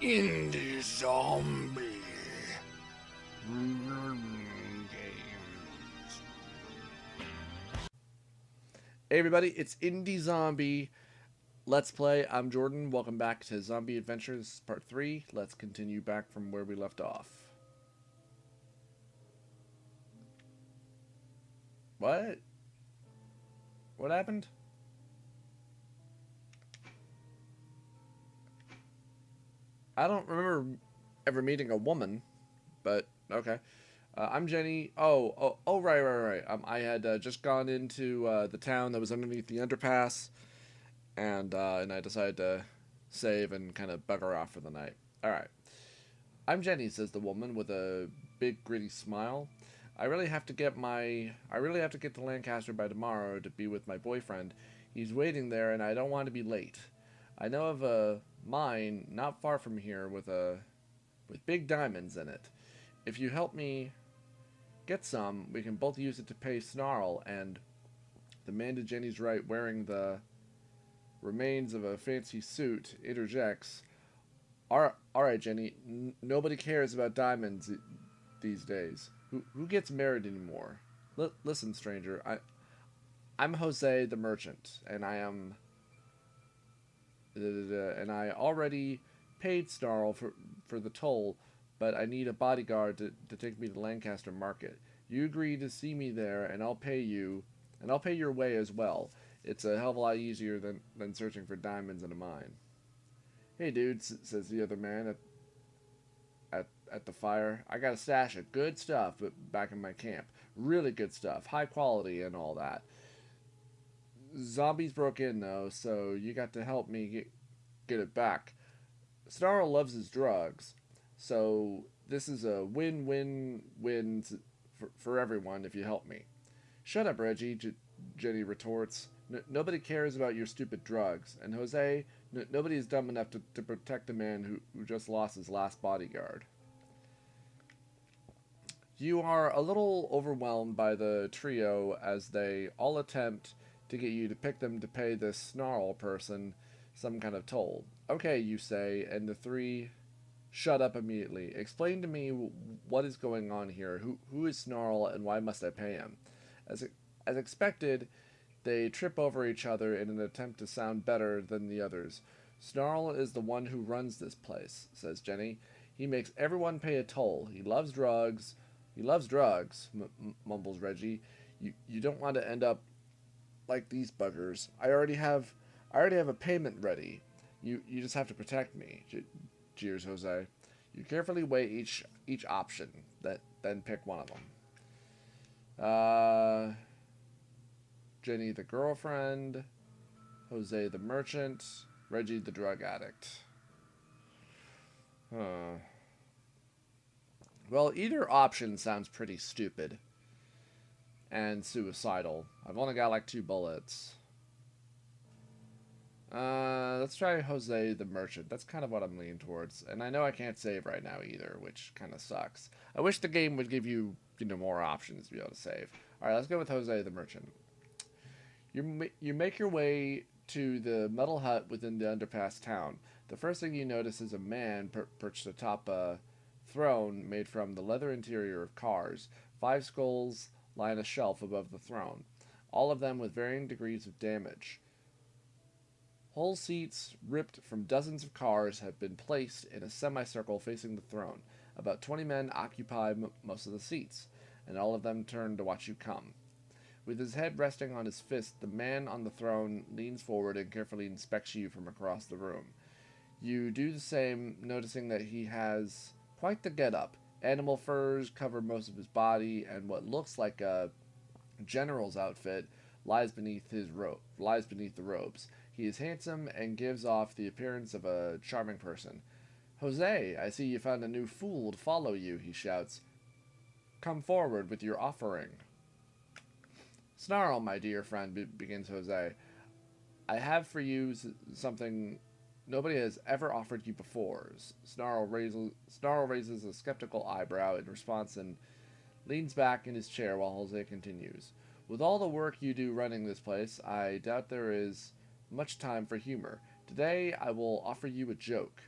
Indie Zombie Games. Hey everybody, it's Indie Zombie Let's Play. I'm Jordan. Welcome back to Zombie Adventures Part 3. Let's continue back from where we left off. What? What happened? I don't remember ever meeting a woman, but okay. I'm Jenny. Right. I had just gone into the town that was underneath the underpass, and I decided to save and kind of bugger off for the night. All right. I'm Jenny, says the woman with a big gritty smile. I really have to get to Lancaster by tomorrow to be with my boyfriend. He's waiting there, and I don't want to be late. I know of a mine not far from here with big diamonds in it. If you help me get some, we can both use it to pay Snarl. And the man to Jenny's right, wearing the remains of a fancy suit, interjects, all right, Jenny, nobody cares about diamonds these days. Who gets married anymore? Listen, stranger, I'm Jose the merchant, and I already paid Snarl for the toll, but I need a bodyguard to take me to Lancaster Market. You agree to see me there, and I'll pay you, and I'll pay your way as well. It's a hell of a lot easier than searching for diamonds in a mine. Hey, dude, says the other man at the fire. I got a stash of good stuff back in my camp. Really good stuff, high quality and all that. Zombies broke in though, so you got to help me get it back. Snarl loves his drugs, so this is a win-win-win for everyone if you help me. Shut up, Reggie, Jenny retorts. Nobody cares about your stupid drugs. And Jose, nobody is dumb enough to protect the man who just lost his last bodyguard. You are a little overwhelmed by the trio as they all attempt to get you to pick them to pay this Snarl person some kind of toll. Okay, you say, and the three shut up immediately. Explain to me what is going on here. Who is Snarl and why must I pay him? As expected, they trip over each other in an attempt to sound better than the others. Snarl is the one who runs this place, says Jenny. He makes everyone pay a toll. He loves drugs. He loves drugs, mumbles Reggie. You don't want to end up like these buggers. I already have a payment ready. You just have to protect me, jeers Jose. You carefully weigh each option, then pick one of them. Jenny the girlfriend, Jose the merchant, Reggie the drug addict. Well, either option sounds pretty stupid and suicidal. I've only got like 2 bullets. Let's try Jose the merchant. That's kind of what I'm leaning towards. And I know I can't save right now either, which kind of sucks. I wish the game would give you, more options to be able to save. Alright, let's go with Jose the merchant. You make your way to the metal hut within the underpass town. The first thing you notice is a man perched atop a throne made from the leather interior of cars. 5 skulls line a shelf above the throne, all of them with varying degrees of damage. Whole seats ripped from dozens of cars have been placed in a semicircle facing the throne. About 20 men occupy most of the seats, and all of them turn to watch you come. With his head resting on his fist, the man on the throne leans forward and carefully inspects you from across the room. You do the same, noticing that he has quite the get-up. Animal furs cover most of his body, and what looks like a general's outfit lies beneath the robes. He is handsome and gives off the appearance of a charming person. Jose, I see you found a new fool to follow you, he shouts. Come forward with your offering. Snarl, my dear friend, begins Jose. I have for you something nobody has ever offered you before. Snarl raises a skeptical eyebrow in response and leans back in his chair while Jose continues. With all the work you do running this place, I doubt there is much time for humor. Today I will offer you a joke.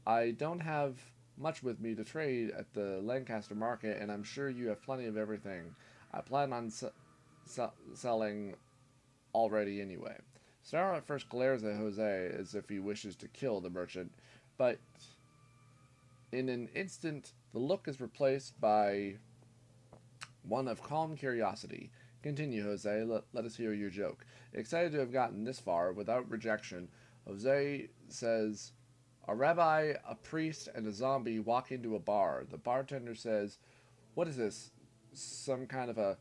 I don't have much with me to trade at the Lancaster market, and I'm sure you have plenty of everything. I plan on selling already anyway. Snarl at first glares at Jose as if he wishes to kill the merchant, but in an instant the look is replaced by one of calm curiosity. Continue, Jose. Let us hear your joke. Excited to have gotten this far without rejection, Jose says, a rabbi, a priest, and a zombie walk into a bar. The bartender says, what is this? Some kind of a...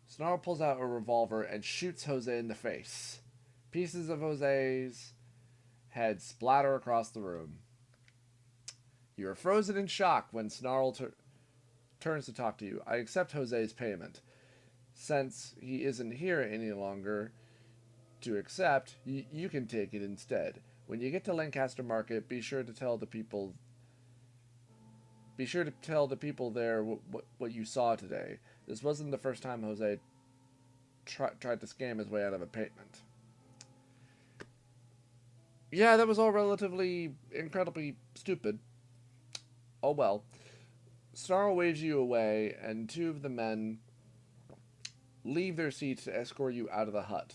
Snarl pulls out a revolver and shoots Jose in the face. Pieces of Jose's head splatter across the room. You are frozen in shock when Snarl turns to talk to you. I accept Jose's payment. Since he isn't here any longer to accept, you can take it instead. When you get to Lancaster Market, be sure to tell the people there what you saw today. This wasn't the first time Jose tried to scam his way out of a payment. Yeah, that was all relatively incredibly stupid. Oh well. Snarl waves you away, and two of the men leave their seats to escort you out of the hut.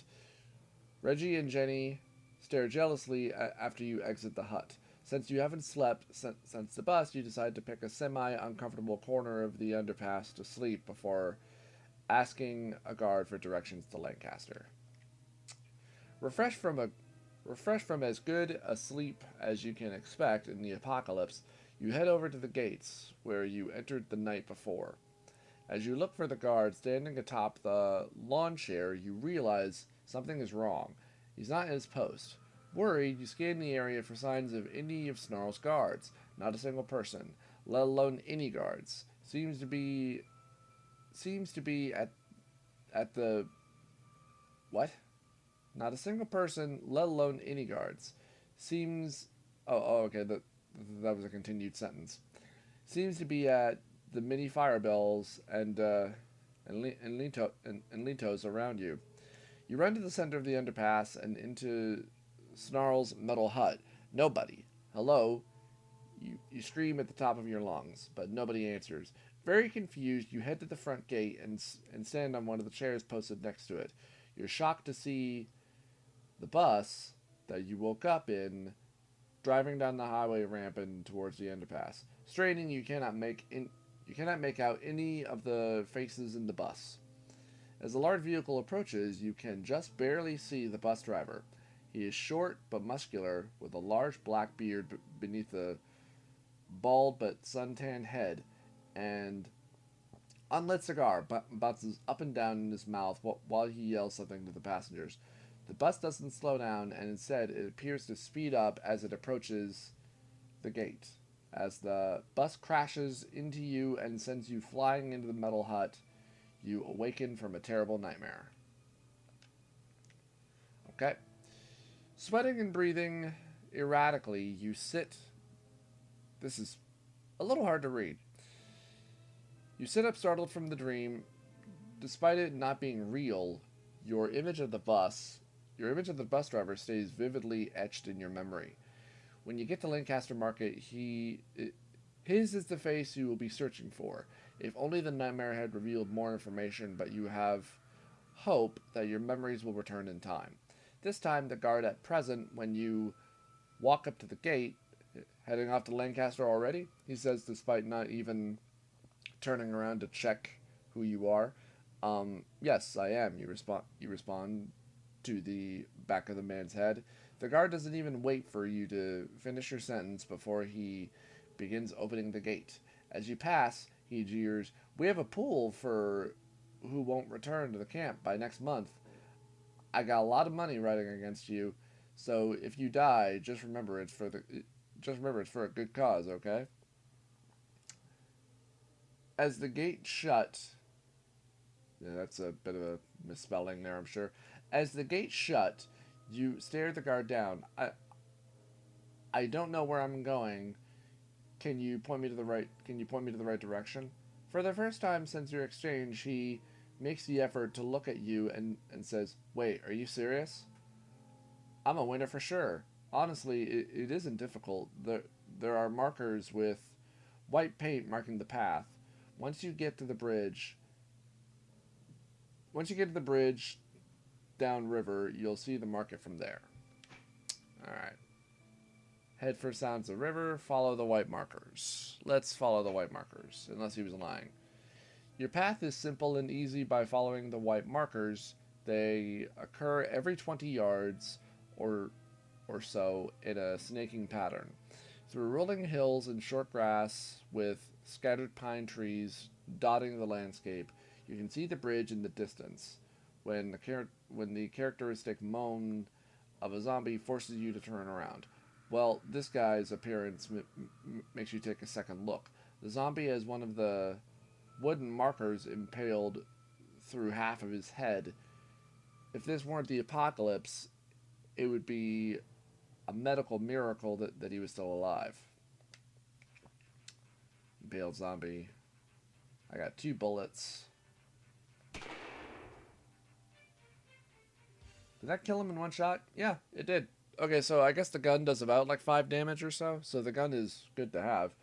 Reggie and Jenny stare jealously after you exit the hut. Since you haven't slept since the bus, you decide to pick a semi-uncomfortable corner of the underpass to sleep before asking a guard for directions to Lancaster. Refreshed from as good a sleep as you can expect in the apocalypse, you head over to the gates where you entered the night before. As you look for the guard standing atop the lawn chair, you realize something is wrong. He's not at his post. Worried, you scan the area for signs of any of Snarl's guards. Not a single person, let alone any guards. Seems to be at the... What? Not a single person, let alone any guards. Seems... Oh, okay, that was a continued sentence. Seems to be at the mini fire bells and lintos around you. You run to the center of the underpass and into Snarl's metal hut. Nobody. Hello? You scream at the top of your lungs, but nobody answers. Very confused, you head to the front gate and stand on one of the chairs posted next to it. You're shocked to see the bus that you woke up in driving down the highway ramp and towards the underpass. Straining, you cannot make out any of the faces in the bus. As the large vehicle approaches, you can just barely see the bus driver. He is short but muscular, with a large black beard beneath a bald but suntanned head, and unlit cigar bounces up and down in his mouth while he yells something to the passengers. The bus doesn't slow down, and instead it appears to speed up as it approaches the gate. As the bus crashes into you and sends you flying into the metal hut, you awaken from a terrible nightmare. Okay. Sweating and breathing erratically, you sit... This is a little hard to read. You sit up startled from the dream. Despite it not being real, your image of the bus driver stays vividly etched in your memory. When you get to Lancaster Market, his is the face you will be searching for. If only the nightmare had revealed more information, but you have hope that your memories will return in time. This time, the guard at present, when you walk up to the gate, heading off to Lancaster already, he says, despite not even turning around to check who you are. Yes, I am, you respond to the back of the man's head. The guard doesn't even wait for you to finish your sentence before he begins opening the gate. As you pass, he jeers, "We have a pool for who won't return to the camp by next month. I got a lot of money riding against you, so if you die, just remember it's for a good cause, okay?" As the gate shut, yeah, that's a bit of a misspelling there, I'm sure. As the gate shut, you stare the guard down. I don't know where I'm going. Can you point me to the right direction? For the first time since your exchange, he makes the effort to look at you and says, "Wait, are you serious?" "I'm a winner for sure. Honestly, it isn't difficult. there are markers with white paint marking the path. Once you get to the bridge, once you get to the bridge downriver, you'll see the market from there. Alright. Head for sounds of river, follow the white markers. Let's follow the white markers, unless he was lying. Your path is simple and easy by following the white markers. They occur every 20 yards or so in a snaking pattern. Through rolling hills and short grass with scattered pine trees dotting the landscape, you can see the bridge in the distance. When the characteristic moan of a zombie forces you to turn around. Well, this guy's appearance makes you take a second look. The zombie has one of the wooden markers impaled through half of his head. If this weren't the apocalypse, it would be a medical miracle that he was still alive. Impaled zombie. I got 2 bullets. Did that kill him in one shot? Yeah, it did. Okay, so I guess the gun does about like 5 damage or so. So the gun is good to have.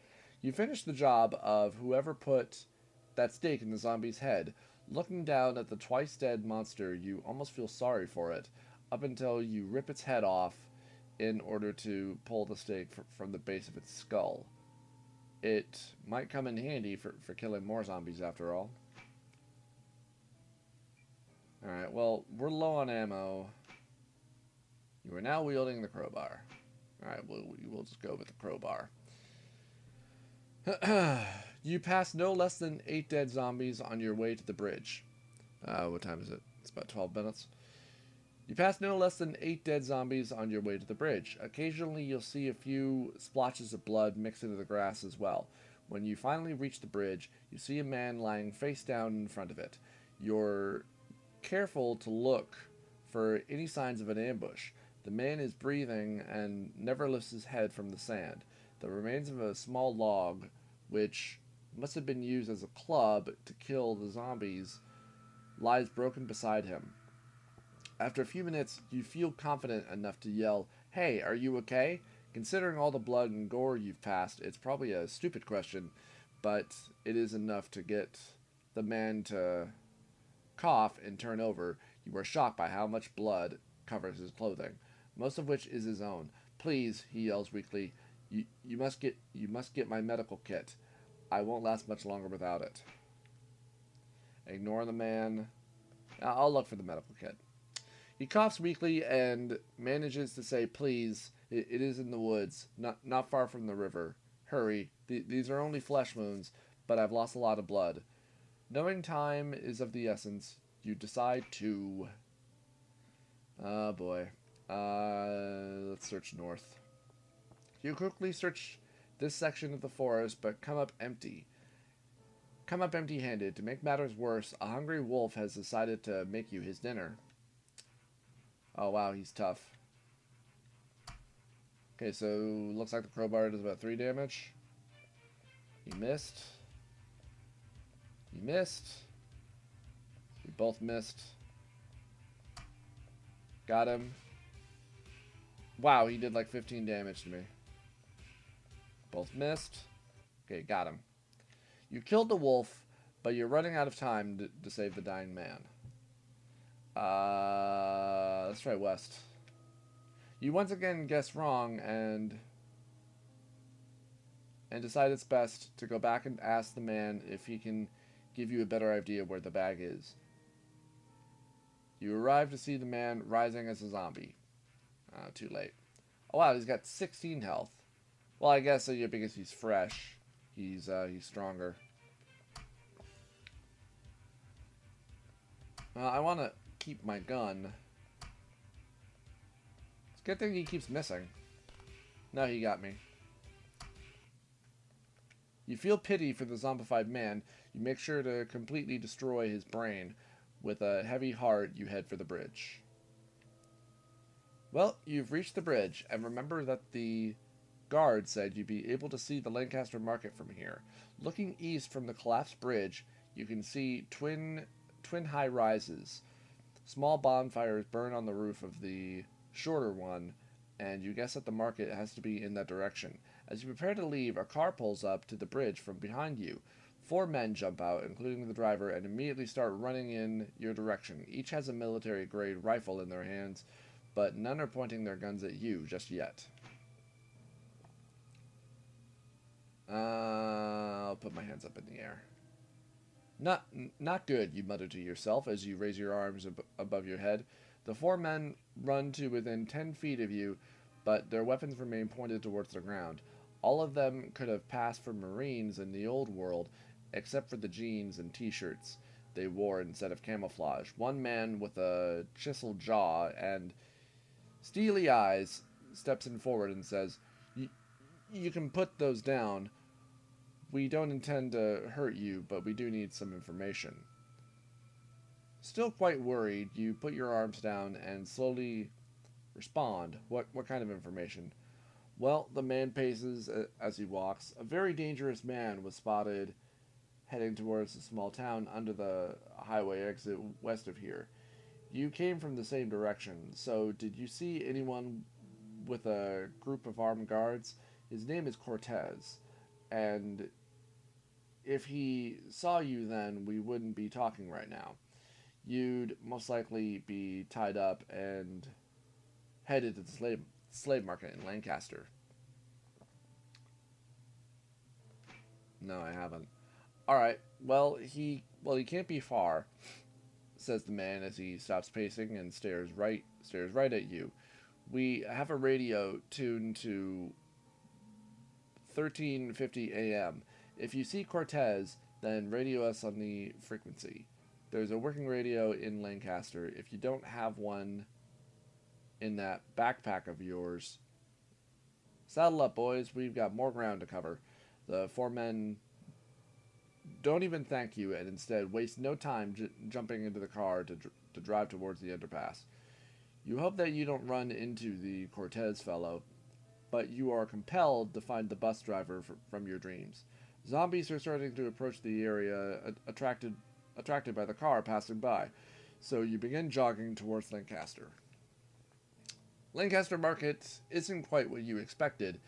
You finish the job of whoever put that stake in the zombie's head. Looking down at the twice dead monster, you almost feel sorry for it, up until you rip its head off in order to pull the stake from the base of its skull. It might come in handy for killing more zombies after all. Alright, well, we're low on ammo. You are now wielding the crowbar. Alright, we'll just go with the crowbar. You pass no less than 8 dead zombies on your way to the bridge. What time is it? It's about 12 minutes. You pass no less than 8 dead zombies on your way to the bridge. Occasionally you'll see a few splotches of blood mixed into the grass as well. When you finally reach the bridge, you see a man lying face down in front of it. You're careful to look for any signs of an ambush. The man is breathing and never lifts his head from the sand. The remains of a small log, which must have been used as a club to kill the zombies, lies broken beside him. After a few minutes, you feel confident enough to yell, "Hey, are you okay?" Considering all the blood and gore you've passed, it's probably a stupid question, but it is enough to get the man to cough and turn over. You are shocked by how much blood covers his clothing, most of which is his own. "Please," he yells weakly, you must get my medical kit. I won't last much longer without it." Ignore the man. I'll look for the medical kit. He coughs weakly and manages to say, "Please, it is in the woods, not far from the river. Hurry, these are only flesh wounds, but I've lost a lot of blood." Knowing time is of the essence, you decide to... Oh boy. Let's search north. You quickly search this section of the forest, but come up empty. Come up empty-handed. To make matters worse, a hungry wolf has decided to make you his dinner. Oh wow, he's tough. Okay, so looks like the crowbar does about 3 damage. You missed. You missed. We both missed. Got him. Wow, he did like 15 damage to me. Both missed. Okay, got him. You killed the wolf, but you're running out of time to save the dying man. Let's try west. You once again guess wrong and decide it's best to go back and ask the man if he can give you a better idea where the bag is. You arrive to see the man rising as a zombie. Too late. Oh wow, he's got 16 health. Well, I guess because he's fresh, he's stronger. I want to keep my gun. It's a good thing he keeps missing. No, he got me. You feel pity for the zombified man. You make sure to completely destroy his brain. With a heavy heart, you head for the bridge. Well, you've reached the bridge, and remember that the guard said you'd be able to see the Lancaster Market from here. Looking east from the collapsed bridge, you can see twin high rises. Small bonfires burn on the roof of the shorter one, and you guess that the market has to be in that direction. As you prepare to leave, a car pulls up to the bridge from behind you. 4 men jump out, including the driver, and immediately start running in your direction. Each has a military-grade rifle in their hands, but none are pointing their guns at you just yet. I'll put my hands up in the air. Not good, you mutter to yourself as you raise your arms above your head. The 4 men run to within 10 feet of you, but their weapons remain pointed towards the ground. All of them could have passed for Marines in the old world, except for the jeans and t-shirts they wore instead of camouflage. One man with a chiseled jaw and steely eyes steps in forward and says, You can put those down. We don't intend to hurt you, but we do need some information. Still quite worried, you put your arms down and slowly respond. What kind of information? Well, the man paces as he walks. A very dangerous man was spotted heading towards a small town under the highway exit west of here. You came from the same direction, so did you see anyone with a group of armed guards? His name is Cortez, and if he saw you then, we wouldn't be talking right now. You'd most likely be tied up and headed to the slave market in Lancaster. No, I haven't. Alright, well, he can't be far, says the man as he stops pacing and stares right at you. We have a radio tuned to 1350 AM. If you see Cortez, then radio us on the frequency. There's a working radio in Lancaster. If you don't have one in that backpack of yours, saddle up, boys. We've got more ground to cover. The 4 men don't even thank you and instead waste no time jumping into the car to drive towards the underpass. You hope that you don't run into the Cortez fellow, but you are compelled to find the bus driver from your dreams. Zombies are starting to approach the area, attracted by the car passing by, so you begin jogging towards Lancaster. Lancaster Market isn't quite what you expected.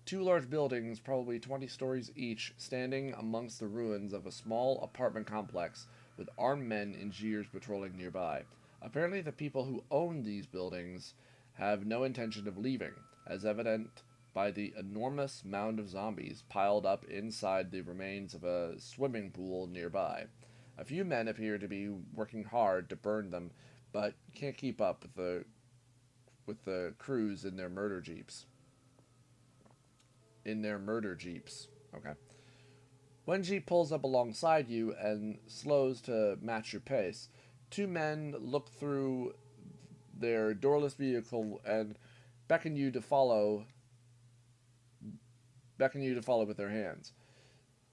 2 large buildings, probably 20 stories each, standing amongst the ruins of a small apartment complex with armed men in jeers patrolling nearby. Apparently the people who own these buildings have no intention of leaving, as evident by the enormous mound of zombies piled up inside the remains of a swimming pool nearby. A few men appear to be working hard to burn them, but can't keep up with the crews in their murder jeeps. Okay. One jeep pulls up alongside you and slows to match your pace. 2 men look through their doorless vehicle and beckon you to follow with their hands.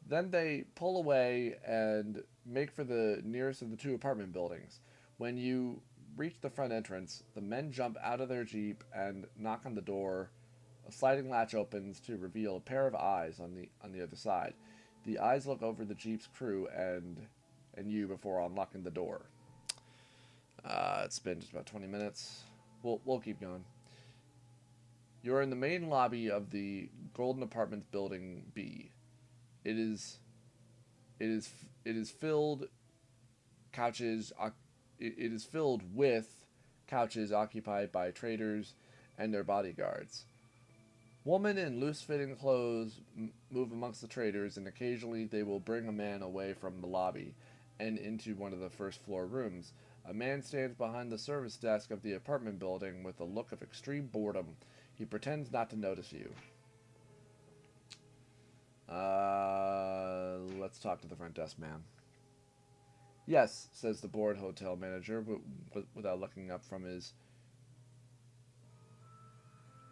Then they pull away and make for the nearest of the 2 apartment buildings. When you reach the front entrance, the men jump out of their jeep and knock on the door. A sliding latch opens to reveal a pair of eyes on the other side. The eyes look over the jeep's crew and you before unlocking the door. It's been just about 20 minutes. We'll keep going. You're in the main lobby of the Golden Apartments Building B. It is filled with couches occupied by traders and their bodyguards. Women in loose-fitting clothes move amongst the traders, and occasionally they will bring a man away from the lobby and into one of the first-floor rooms. A man stands behind the service desk of the apartment building with a look of extreme boredom. He pretends not to notice you. Let's talk to the front desk man. Yes, says the bored hotel manager, without looking up from his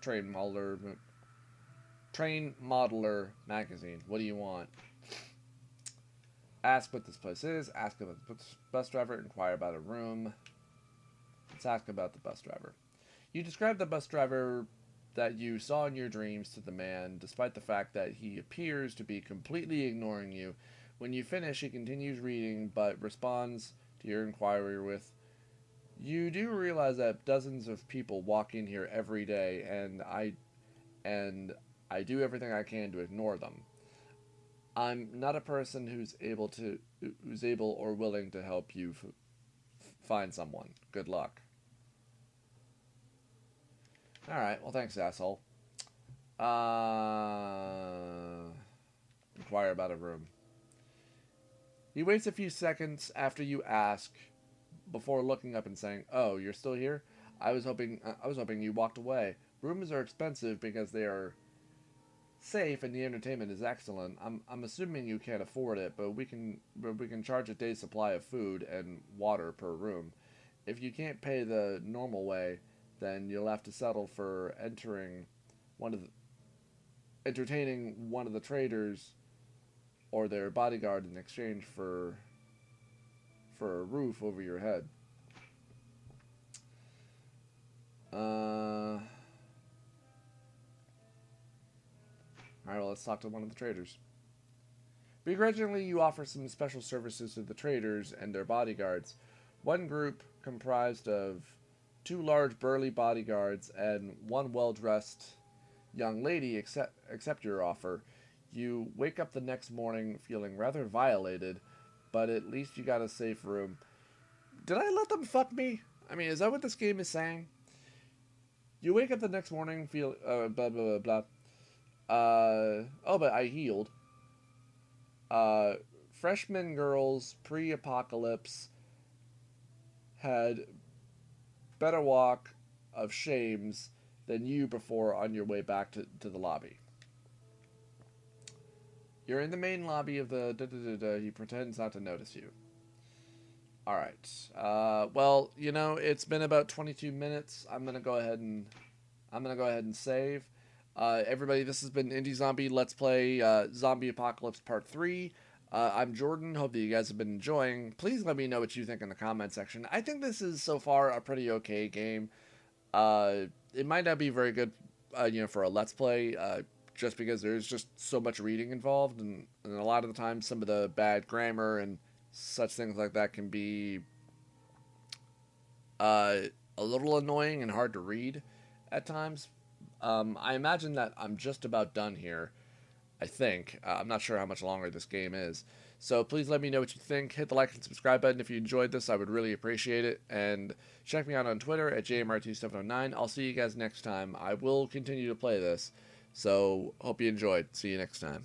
Train Modeler magazine. What do you want? Ask what this place is. Ask about the bus driver. Inquire about a room. Let's ask about the bus driver. You describe the bus driver that you saw in your dreams to the man, despite the fact that he appears to be completely ignoring you. When you finish, he continues reading, but responds to your inquiry with, "You do realize that dozens of people walk in here every day, and I do everything I can to ignore them. I'm not a person who's able or willing to help you find someone. Good luck. Alright, well thanks, asshole. Inquire about a room. He waits a few seconds after you ask before looking up and saying, "Oh, you're still here? I was hoping you walked away. Rooms are expensive because they are safe and the entertainment is excellent. I'm assuming you can't afford it, but we can charge a day's supply of food and water per room. If you can't pay the normal way, then you'll have to settle for entertaining one of the traders or their bodyguard in exchange for a roof over your head." Alright, well, let's talk to one of the traders. Begrudgingly, you offer some special services to the traders and their bodyguards. One group comprised of 2 large burly bodyguards and 1 well-dressed young lady accept your offer. You wake up the next morning feeling rather violated, but at least you got a safe room. Did I let them fuck me? I mean, is that what this game is saying? You wake up the next morning, feel, blah, blah, blah, blah. Oh, but I healed. Freshman girls, pre-apocalypse, had better walk of shames than you before on your way back to the lobby. You're in the main lobby of the he pretends not to notice you. Alright. Well, you know, it's been about 22 minutes. I'm gonna go ahead and save. Everybody, this has been Indie Zombie Let's Play Zombie Apocalypse Part 3. I'm Jordan. Hope that you guys have been enjoying. Please let me know what you think in the comment section. I think this is so far a pretty okay game. It might not be very good, for a Let's Play, just because there's just so much reading involved, and a lot of the time some of the bad grammar and such things like that can be a little annoying and hard to read at times. I imagine that I'm just about done here, I think. I'm not sure how much longer this game is. So please let me know what you think. Hit the like and subscribe button if you enjoyed this. I would really appreciate it. And check me out on Twitter at JMRT709. I'll see you guys next time. I will continue to play this. So hope you enjoyed. See you next time.